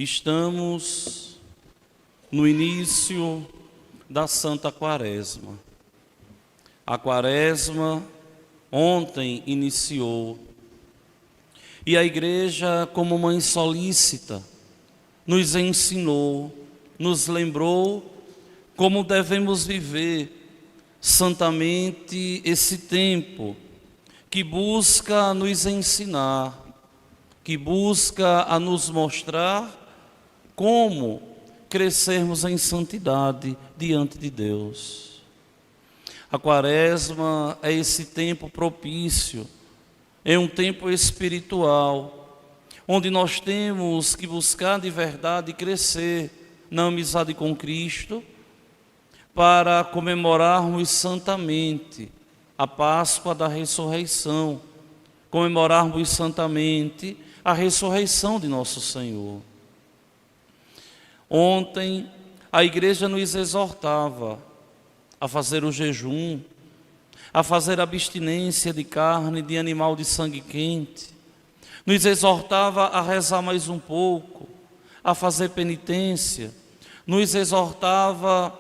Estamos no início da Santa Quaresma. A Quaresma ontem iniciou e a Igreja, como mãe solícita, nos ensinou, nos lembrou como devemos viver santamente esse tempo que busca nos ensinar, que busca a nos mostrar como crescermos em santidade diante de Deus. A Quaresma é esse tempo propício, é um tempo espiritual, onde nós temos que buscar de verdade crescer na amizade com Cristo, para comemorarmos santamente a Páscoa da ressurreição, comemorarmos santamente a ressurreição de nosso Senhor. Ontem, a Igreja nos exortava a fazer o jejum, a fazer a abstinência de carne, de animal de sangue quente, nos exortava a rezar mais um pouco, a fazer penitência, nos exortava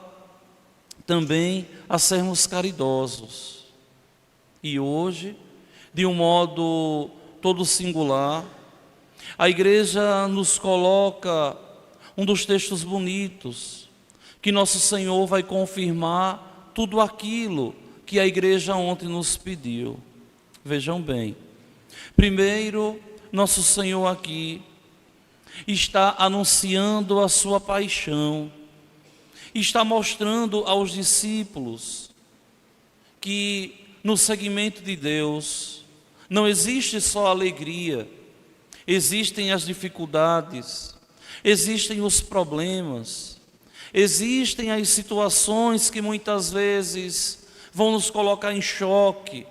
também a sermos caridosos. E hoje, de um modo todo singular, a Igreja nos coloca um dos textos bonitos, que nosso Senhor vai confirmar tudo aquilo que a Igreja ontem nos pediu. Vejam bem, primeiro, nosso Senhor aqui está anunciando a sua paixão, está mostrando aos discípulos que no seguimento de Deus não existe só alegria, existem as dificuldades, existem os problemas, existem as situações que muitas vezes vão nos colocar em choque,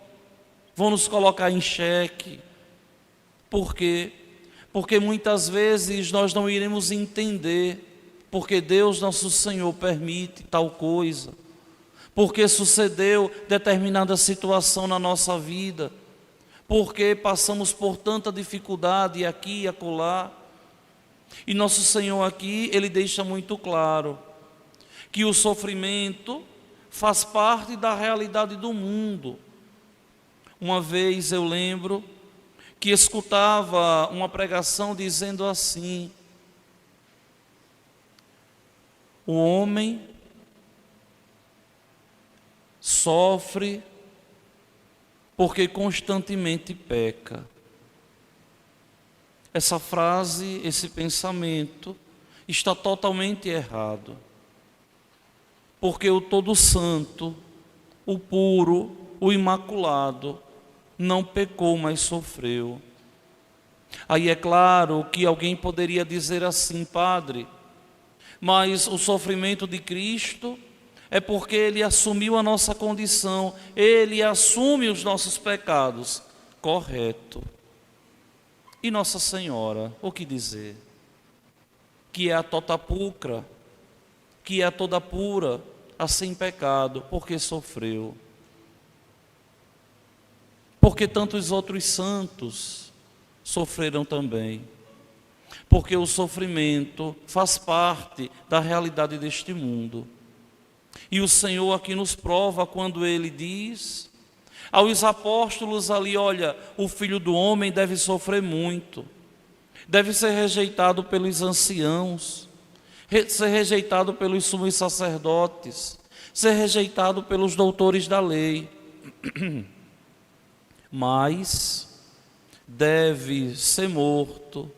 vão nos colocar em xeque. Por quê? Porque muitas vezes nós não iremos entender porque Deus nosso Senhor permite tal coisa, porque sucedeu determinada situação na nossa vida, porque passamos por tanta dificuldade aqui e acolá. E nosso Senhor aqui, Ele deixa muito claro que o sofrimento faz parte da realidade do mundo. Uma vez eu lembro que escutava uma pregação dizendo assim: o homem sofre porque constantemente peca. Essa frase, esse pensamento está totalmente errado. Porque o todo santo, o puro, o imaculado, não pecou, mas sofreu. Aí é claro que alguém poderia dizer assim: padre, mas o sofrimento de Cristo é porque Ele assumiu a nossa condição, Ele assume os nossos pecados. Correto. E Nossa Senhora, o que dizer? Que é a tota pulcra, que é a toda pura, a sem pecado, porque sofreu. Porque tantos outros santos sofreram também. Porque o sofrimento faz parte da realidade deste mundo. E o Senhor aqui nos prova quando Ele diz aos apóstolos ali: olha, o Filho do Homem deve sofrer muito, deve ser rejeitado pelos anciãos, ser rejeitado pelos sumos sacerdotes, ser rejeitado pelos doutores da lei, mas deve ser morto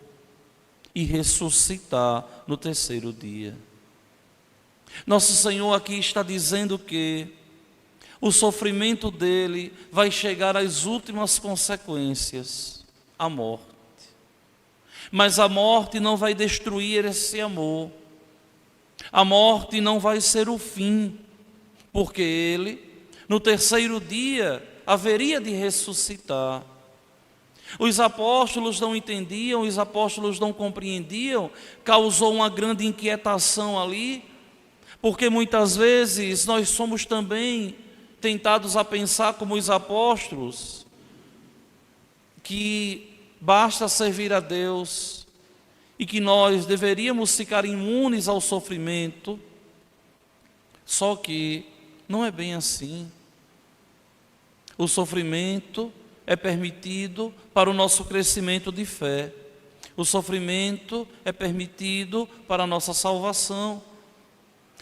e ressuscitar no terceiro dia. Nosso Senhor aqui está dizendo que o sofrimento dele vai chegar às últimas consequências, a morte. Mas a morte não vai destruir esse amor. A morte não vai ser o fim, porque ele, no terceiro dia, haveria de ressuscitar. Os apóstolos não entendiam, os apóstolos não compreendiam, causou uma grande inquietação ali, porque muitas vezes nós somos também tentados a pensar como os apóstolos, que basta servir a Deus e que nós deveríamos ficar imunes ao sofrimento. Só que não é bem assim. O sofrimento é permitido para o nosso crescimento de fé. O sofrimento é permitido para a nossa salvação.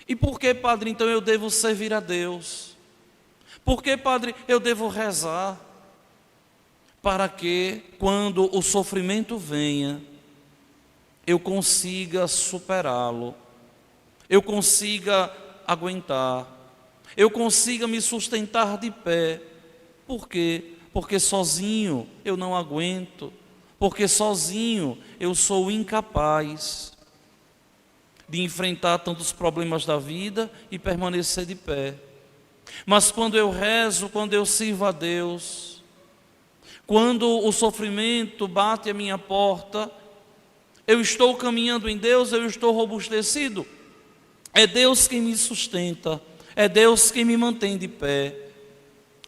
E por que, Padre, então eu devo servir a Deus? Por que, Padre, eu devo rezar? Para que, quando o sofrimento venha, eu consiga superá-lo, eu consiga aguentar, eu consiga me sustentar de pé. Por quê? Porque sozinho eu não aguento, porque sozinho eu sou incapaz de enfrentar tantos problemas da vida e permanecer de pé. Mas quando eu rezo, quando eu sirvo a Deus, quando o sofrimento bate à minha porta, eu estou caminhando em Deus, eu estou robustecido. É Deus quem me sustenta, é Deus quem me mantém de pé.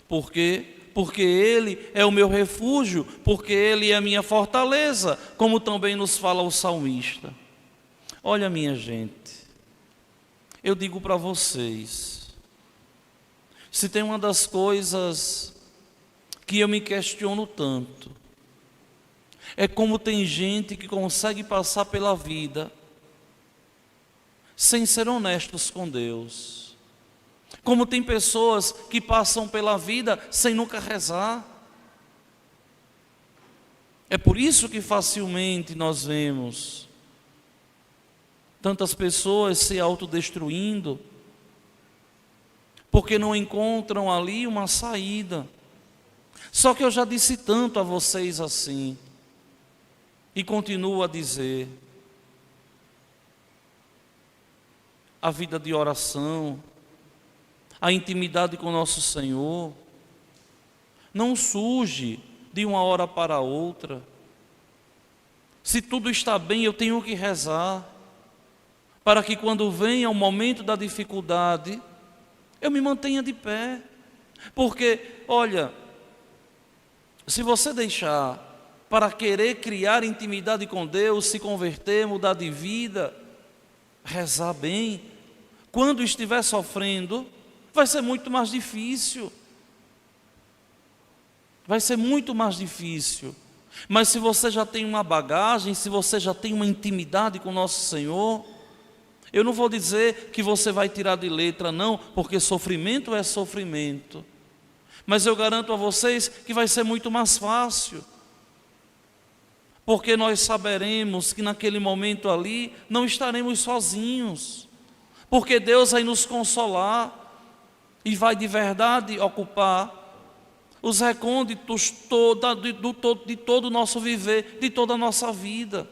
Por quê? Porque Ele é o meu refúgio, porque Ele é a minha fortaleza, como também nos fala o salmista. Olha, minha gente, eu digo para vocês, se tem uma das coisas que eu me questiono tanto, é como tem gente que consegue passar pela vida sem ser honestos com Deus. Como tem pessoas que passam pela vida sem nunca rezar. É por isso que facilmente nós vemos tantas pessoas se autodestruindo, porque não encontram ali uma saída. Só que eu já disse tanto a vocês assim, e continuo a dizer: a vida de oração, a intimidade com nosso Senhor, não surge de uma hora para outra. Se tudo está bem, eu tenho que rezar, para que quando venha o momento da dificuldade, eu me mantenha de pé. Porque, olha, se você deixar para querer criar intimidade com Deus, se converter, mudar de vida, rezar bem, quando estiver sofrendo, vai ser muito mais difícil. Vai ser muito mais difícil. Mas se você já tem uma bagagem, se você já tem uma intimidade com nosso Senhor, eu não vou dizer que você vai tirar de letra, não, porque sofrimento é sofrimento. Mas eu garanto a vocês que vai ser muito mais fácil. Porque nós saberemos que naquele momento ali não estaremos sozinhos. Porque Deus vai nos consolar e vai de verdade ocupar os recônditos de todo o nosso viver, de toda a nossa vida.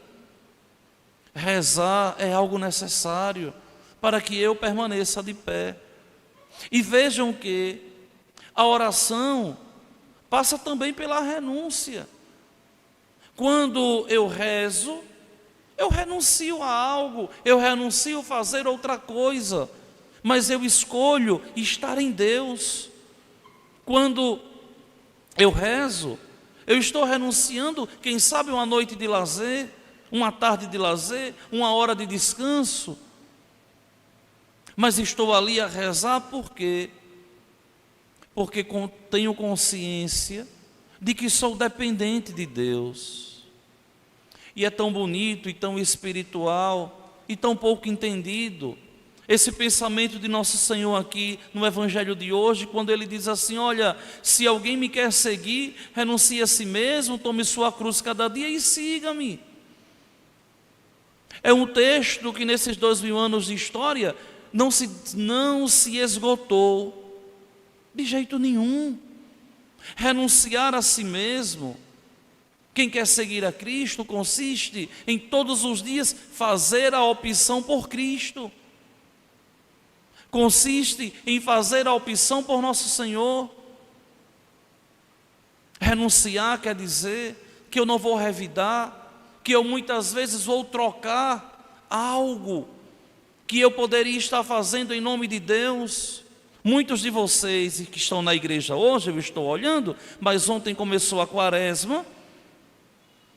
Rezar é algo necessário para que eu permaneça de pé. E vejam que a oração passa também pela renúncia. Quando eu rezo, eu renuncio a algo, eu renuncio a fazer outra coisa, mas eu escolho estar em Deus. Quando eu rezo, eu estou renunciando, quem sabe, uma noite de lazer, uma tarde de lazer, uma hora de descanso, mas estou ali a rezar por quê? Porque tenho consciência de que sou dependente de Deus. E é tão bonito e tão espiritual e tão pouco entendido esse pensamento de nosso Senhor aqui no Evangelho de hoje, quando Ele diz assim: olha, se alguém me quer seguir, renuncie a si mesmo, tome sua cruz cada dia e siga-me. É um texto que nesses 2000 anos de história não se esgotou de jeito nenhum. Renunciar a si mesmo, quem quer seguir a Cristo, consiste em todos os dias fazer a opção por Cristo. Consiste em fazer a opção por nosso Senhor. Renunciar quer dizer que eu não vou revidar, que eu muitas vezes vou trocar algo que eu poderia estar fazendo em nome de Deus. Muitos de vocês que estão na igreja hoje, eu estou olhando, mas ontem começou a quaresma,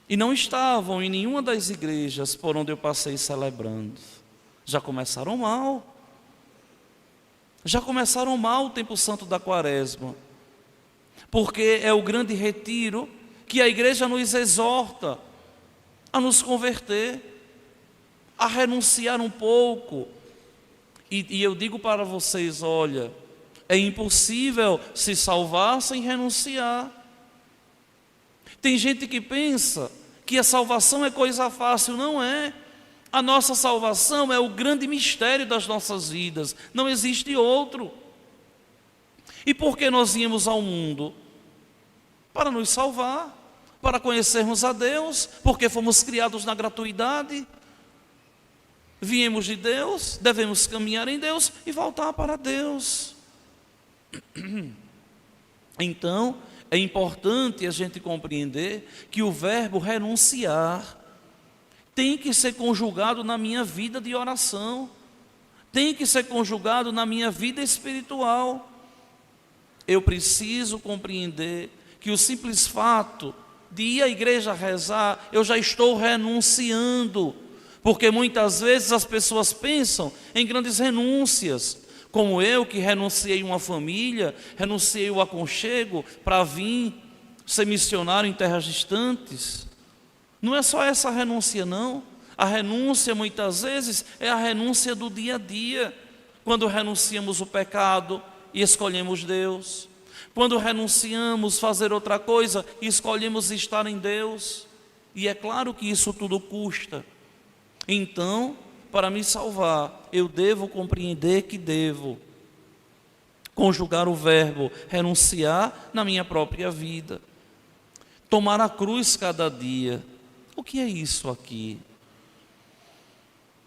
E não estavam em nenhuma das igrejas por onde eu passei celebrando. Já começaram mal. Já começaram mal o tempo santo da Quaresma. Porque é o grande retiro que a igreja nos exorta a nos converter, a renunciar um pouco. E eu digo para vocês, olha, é impossível se salvar sem renunciar. Tem gente que pensa que a salvação é coisa fácil. Não é. A nossa salvação é o grande mistério das nossas vidas. Não existe outro. E por que nós viemos ao mundo? Para nos salvar, para conhecermos a Deus, porque fomos criados na gratuidade. Viemos de Deus, devemos caminhar em Deus e voltar para Deus. Então, é importante a gente compreender que o verbo renunciar tem que ser conjugado na minha vida de oração, tem que ser conjugado na minha vida espiritual. Eu preciso compreender que o simples fato de ir à igreja rezar, eu já estou renunciando, porque muitas vezes as pessoas pensam em grandes renúncias, como eu que renunciei uma família, renunciei o aconchego para vir ser missionário em terras distantes. Não é só essa renúncia não, a renúncia muitas vezes é a renúncia do dia a dia, quando renunciamos o pecado e escolhemos Deus, quando renunciamos fazer outra coisa e escolhemos estar em Deus, e é claro que isso tudo custa. Então, para me salvar, eu devo compreender que devo conjugar o verbo renunciar na minha própria vida, tomar a cruz cada dia. O que é isso aqui?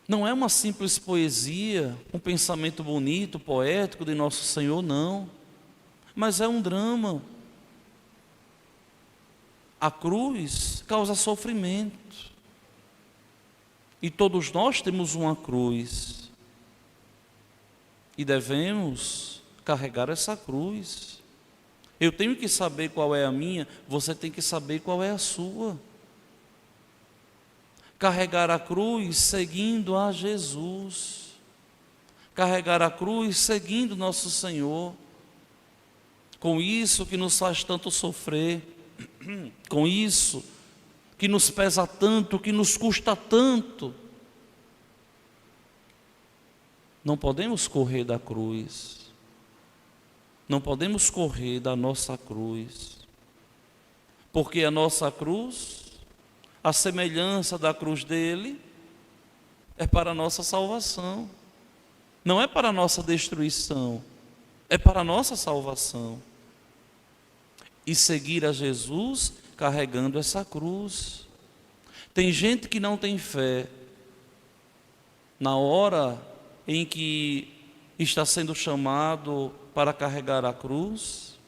Não é uma simples poesia, um pensamento bonito, poético de Nosso Senhor, não. Mas é um drama. A cruz causa sofrimento. E todos nós temos uma cruz. E devemos carregar essa cruz. Eu tenho que saber qual é a minha, você tem que saber qual é a sua. Carregar a cruz seguindo a Jesus. Carregar a cruz seguindo nosso Senhor. Com isso que nos faz tanto sofrer. Com isso que nos pesa tanto, que nos custa tanto. Não podemos correr da cruz. Não podemos correr da nossa cruz. Porque a nossa cruz, a semelhança da cruz dele, é para a nossa salvação. Não é para a nossa destruição, é para a nossa salvação. E seguir a Jesus carregando essa cruz. Tem gente que não tem fé. Na hora em que está sendo chamado para carregar a cruz,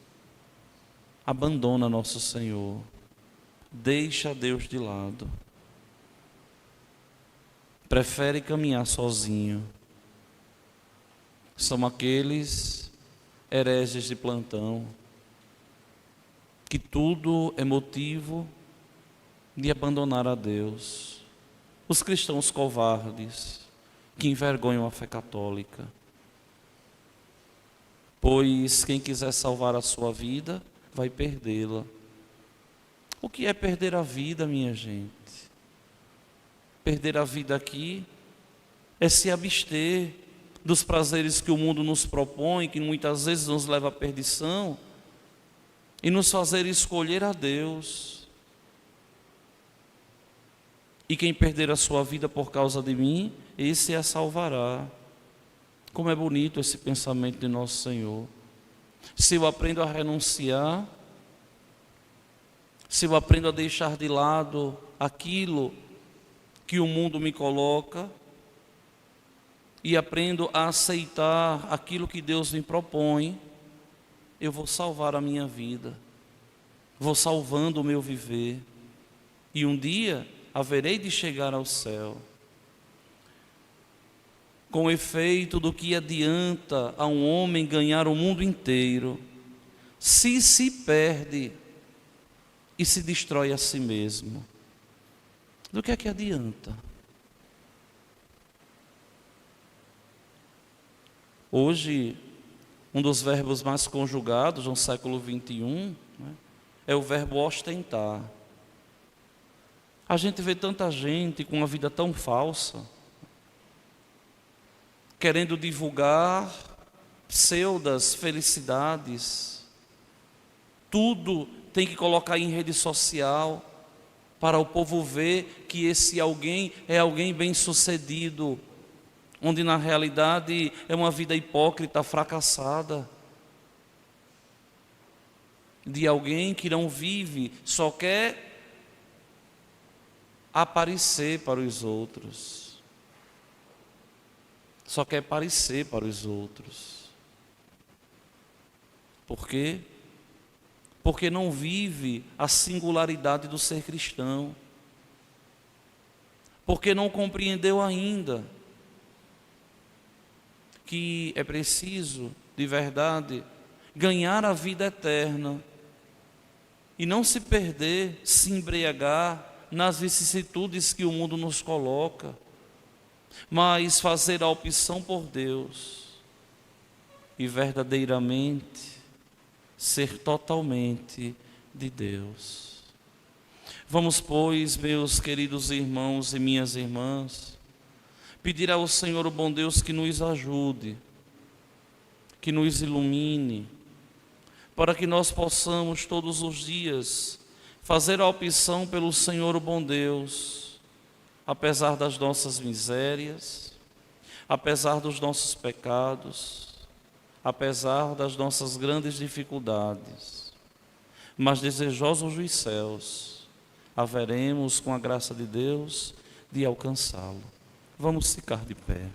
abandona nosso Senhor. Deixa Deus de lado. Prefere caminhar sozinho. São aqueles hereges de plantão, que tudo é motivo de abandonar a Deus. Os cristãos covardes, que envergonham a fé católica. Pois quem quiser salvar a sua vida, vai perdê-la. O que é perder a vida, minha gente? Perder a vida aqui é se abster dos prazeres que o mundo nos propõe, que muitas vezes nos leva à perdição, e nos fazer escolher a Deus. E quem perder a sua vida por causa de mim, esse a salvará. Como é bonito esse pensamento de nosso Senhor. Se eu aprendo a renunciar, se eu aprendo a deixar de lado aquilo que o mundo me coloca, e aprendo a aceitar aquilo que Deus me propõe, eu vou salvar a minha vida, vou salvando o meu viver, e um dia haverei de chegar ao céu. Com efeito, do que adianta a um homem ganhar o mundo inteiro, se perde e se destrói a si mesmo? Do que é que adianta? Hoje, um dos verbos mais conjugados no século XXI, né, é o verbo ostentar. A gente vê tanta gente com uma vida tão falsa, querendo divulgar pseudas felicidades. Tudo tem que colocar em rede social para o povo ver que esse alguém é alguém bem-sucedido, onde na realidade é uma vida hipócrita, fracassada, de alguém que não vive, só quer aparecer para os outros. Só quer parecer para os outros. Por quê? Porque não vive a singularidade do ser cristão. Porque não compreendeu ainda que é preciso, de verdade, ganhar a vida eterna e não se perder, se embriagar nas vicissitudes que o mundo nos coloca, mas fazer a opção por Deus e verdadeiramente ser totalmente de Deus. Vamos, pois, meus queridos irmãos e minhas irmãs, pedir ao Senhor, o bom Deus, que nos ajude, que nos ilumine, para que nós possamos todos os dias fazer a opção pelo Senhor, o bom Deus, apesar das nossas misérias, apesar dos nossos pecados, apesar das nossas grandes dificuldades, mas desejosos dos céus, haveremos, com a graça de Deus, de alcançá-lo. Vamos ficar de pé.